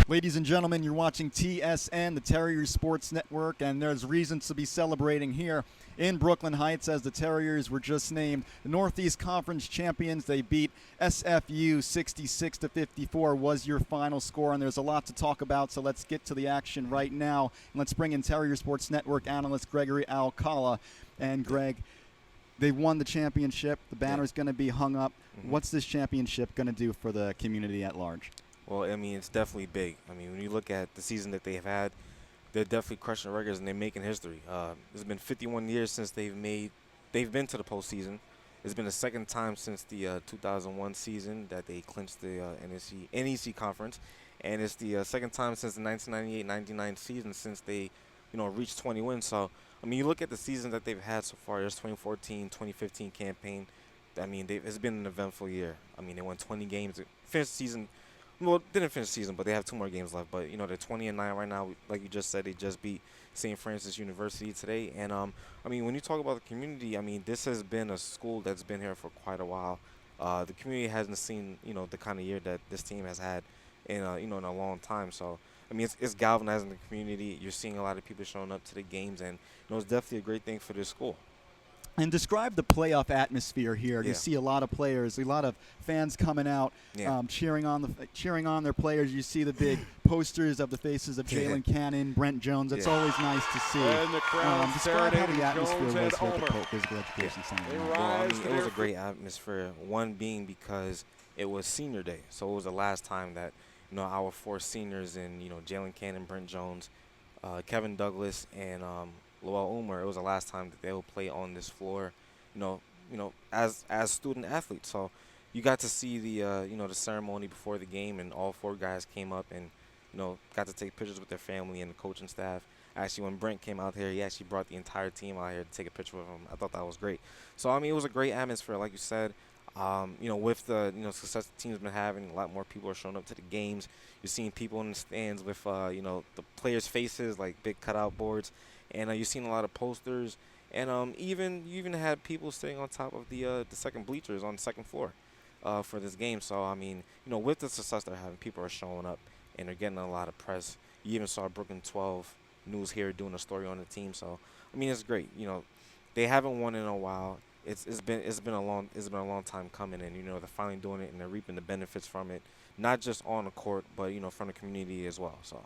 Ladies and gentlemen, you're watching TSN, the Terriers Sports Network, and there's reasons to be celebrating here in Brooklyn Heights as the Terriers were just named the Northeast Conference champions. They beat SFU 66-54 was your final score, and there's a lot to talk about, so let's get to the action right now. And let's bring in Terriers Sports Network analyst Garay and Alcala. And Greg, they won the championship. The banner's going to be hung up. What's this championship going to do for the community at large? Well, I mean, it's definitely big. I mean, when you look at the season that they've had, they're definitely crushing records and they're making history. It's been 51 years since they've been to the postseason. It's been the second time since the 2001 season that they clinched the NEC conference, and it's the second time since the 1998-99 season since they, reached 20 wins. So, I mean, you look at the seasons that they've had so far. There's 2014, 2015 campaign. I mean, it's been an eventful year. I mean, they won 20 games, finished the season. Well, didn't finish the season, but they have 2 more games left. But, they're 20-9 right now. Like you just said, they just beat St. Francis University today. And, I mean, when you talk about the community, I mean, this has been a school that's been here for quite a while. The community hasn't seen, the kind of year that this team has had in, in a long time. So, I mean, it's galvanizing the community. You're seeing a lot of people showing up to the games. And, it's definitely a great thing for this school. And describe the playoff atmosphere here. Yeah. You see a lot of players, a lot of fans coming out, cheering on their players. You see the big posters of the faces of Jalen Cannon, Brent Jones. It's always nice to see. And the crowd describe how the atmosphere Jones was and here at the Omer. Physical Education Center. Well, I mean, it was a great atmosphere. One being because it was senior day, so it was the last time that our 4 seniors and Jalen Cannon, Brent Jones, Kevin Douglas, and Lowell Umer, it was the last time that they will play on this floor, as student athletes. So you got to see the the ceremony before the game, and all 4 guys came up and got to take pictures with their family and the coaching staff. Actually, when Brent came out here, he actually brought the entire team out here to take a picture with him. I thought that was great. So I mean, it was a great atmosphere, like you said. With the success the team's been having, a lot more people are showing up to the games. You're seeing people in the stands with the players' faces, like big cutout boards. And you've seen a lot of posters, and you even had people sitting on top of the second bleachers on the second floor for this game. So I mean, with the success they're having, people are showing up and they're getting a lot of press. You even saw Brooklyn 12 News here doing a story on the team. So I mean, it's great. They haven't won in a while. It's been a long time coming, and they're finally doing it and they're reaping the benefits from it, not just on the court, but from the community as well. So.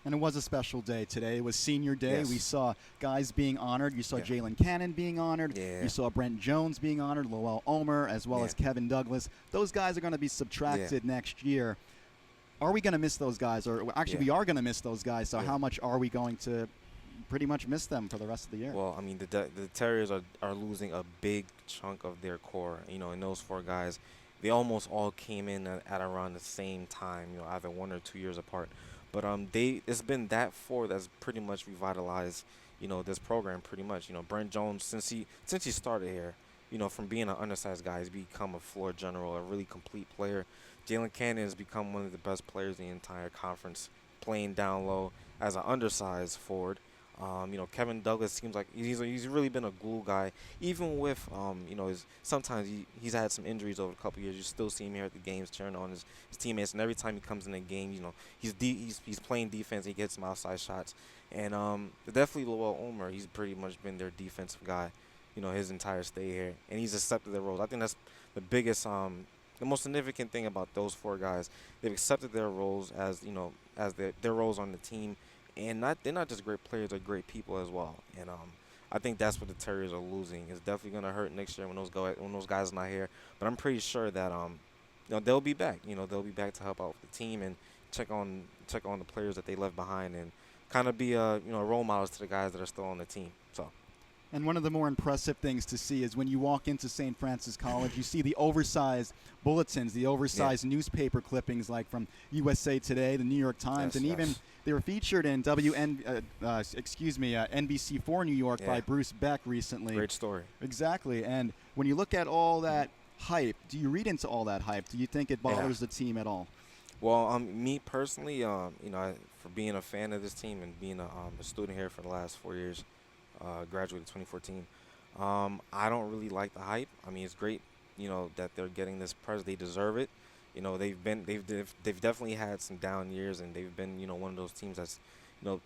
And it was a special day today. It was senior day. Yes. We saw guys being honored. You saw Jalen Cannon being honored. Yeah. You saw Brent Jones being honored, Lowell Omer, as well as Kevin Douglas. Those guys are going to be subtracted next year. Are we going to miss those guys? Or actually, we are going to miss those guys. So how much are we going to pretty much miss them for the rest of the year? Well, I mean, the Terriers are losing a big chunk of their core. And those 4 guys, they almost all came in at around the same time, either 1 or 2 years apart. But it's been that 4 that's pretty much revitalized, this program pretty much. Brent Jones, since he started here, from being an undersized guy, he's become a floor general, a really complete player. Jalen Cannon has become one of the best players in the entire conference, playing down low as an undersized forward. Kevin Douglas seems like he's really been a glue guy. Even with sometimes he's had some injuries over a couple of years. You still see him here at the games cheering on his teammates, and every time he comes in the game, he's playing defense. He gets some outside shots, and definitely Lowell Omer. He's pretty much been their defensive guy, his entire stay here, and he's accepted their roles. I think that's the biggest, the most significant thing about those 4 guys. They've accepted their roles as their roles on the team. And they're not just great players, they're great people as well. And I think that's what the Terriers are losing. It's definitely going to hurt next year when those guys are not here. But I'm pretty sure that they'll be back. They'll be back to help out the team and check on the players that they left behind and kind of be role models to the guys that are still on the team. So. And one of the more impressive things to see is when you walk into St. Francis College, you see the oversized bulletins, the oversized newspaper clippings like from USA Today, the New York Times, and even they were featured in NBC4 New York by Bruce Beck recently. Great story. Exactly. And when you look at all that hype, do you read into all that hype? Do you think it bothers the team at all? Well, me personally, for being a fan of this team and being a student here for the last 4 years, graduated 2014. I don't really like the hype. I mean, it's great, that they're getting this press. They deserve it. They've definitely had some down years, and they've been one of those teams that's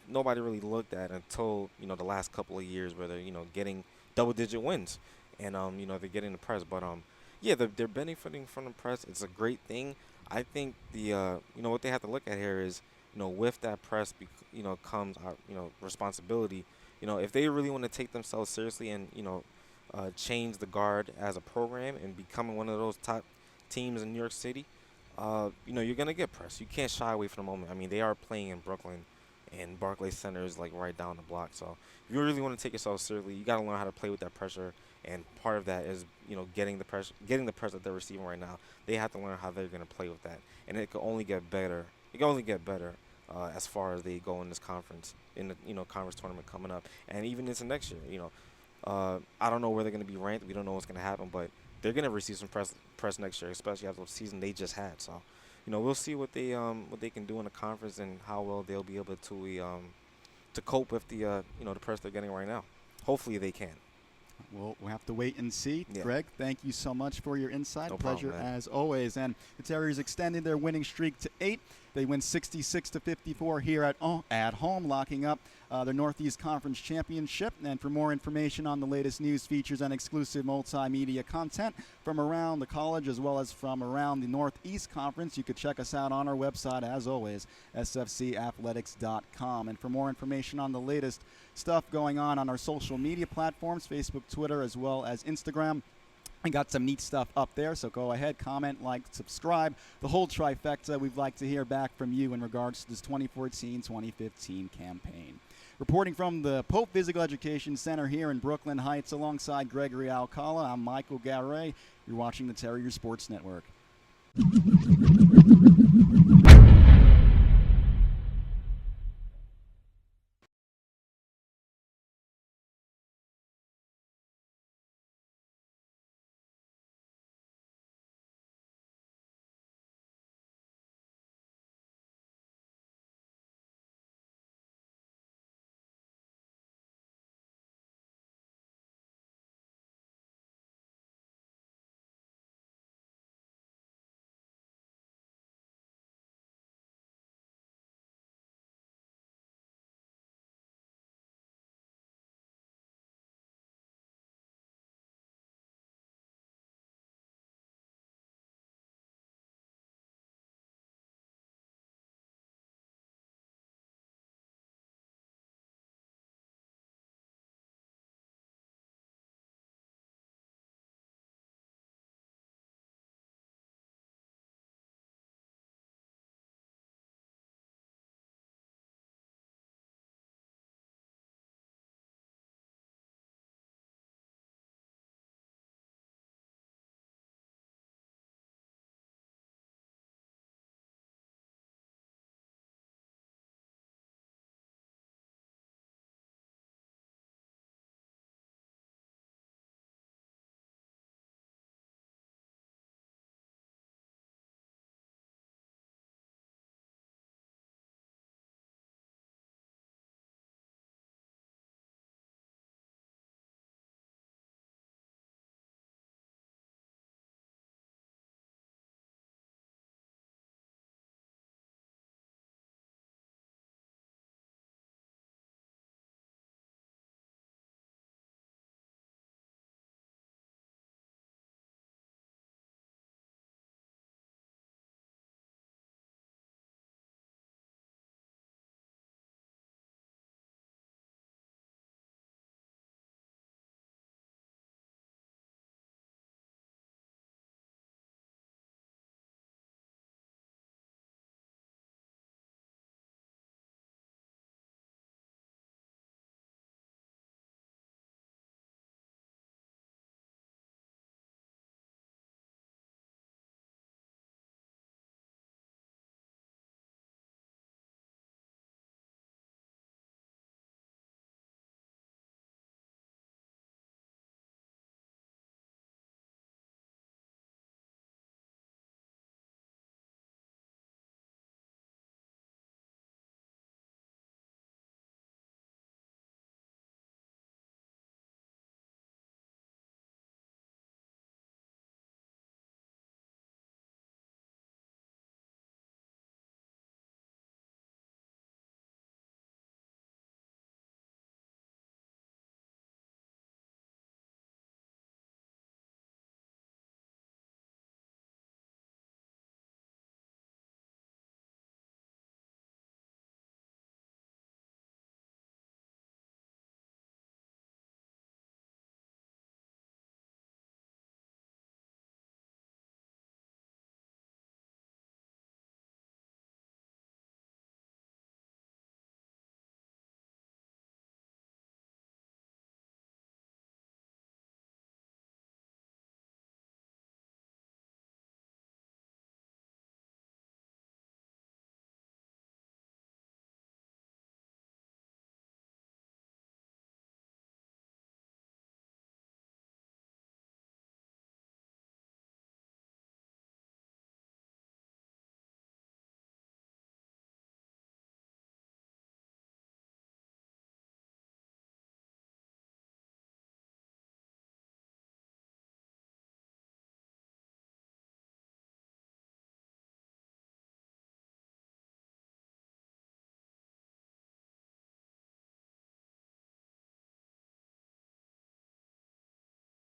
nobody really looked at until the last couple of years where they're getting double-digit wins, and they're getting the press. But yeah, they're benefiting from the press. It's a great thing. I think what they have to look at here is with that press comes responsibility. If they really want to take themselves seriously and change the guard as a program and becoming one of those top teams in New York City, you're gonna get pressed. You can't shy away from the moment. I mean, they are playing in Brooklyn, and Barclays Center is like right down the block. So if you really want to take yourself seriously, you gotta learn how to play with that pressure. And part of that is getting the pressure that they're receiving right now. They have to learn how they're gonna play with that, and it can only get better. It can only get better as far as they go in this conference, in the conference tournament coming up, and even into next year. I don't know where they're gonna be ranked. We don't know what's gonna happen, but they're gonna receive some press next year, especially after the season they just had. So, we'll see what they can do in the conference and how well they'll be able to cope with the press they're getting right now. Hopefully they can. We'll have to wait and see. Yeah. Greg, thank you so much for your insight. No Pleasure problem, man. as always. And the Terriers extended their winning streak to 8. They win 66-54 here at home, locking up their Northeast Conference Championship. And for more information on the latest news, features, and exclusive multimedia content from around the college as well as from around the Northeast Conference, you could check us out on our website, as always, sfcathletics.com. And for more information on the latest stuff going on our social media platforms, Facebook, Twitter, as well as Instagram, we got some neat stuff up there, so go ahead, comment, like, subscribe, the whole trifecta. We'd like to hear back from you in regards to this 2014-2015 campaign. Reporting from the Pope Physical Education Center here in Brooklyn Heights alongside Gregory Alcala, I'm Michael Garay. You're watching the Terriers Sports Network.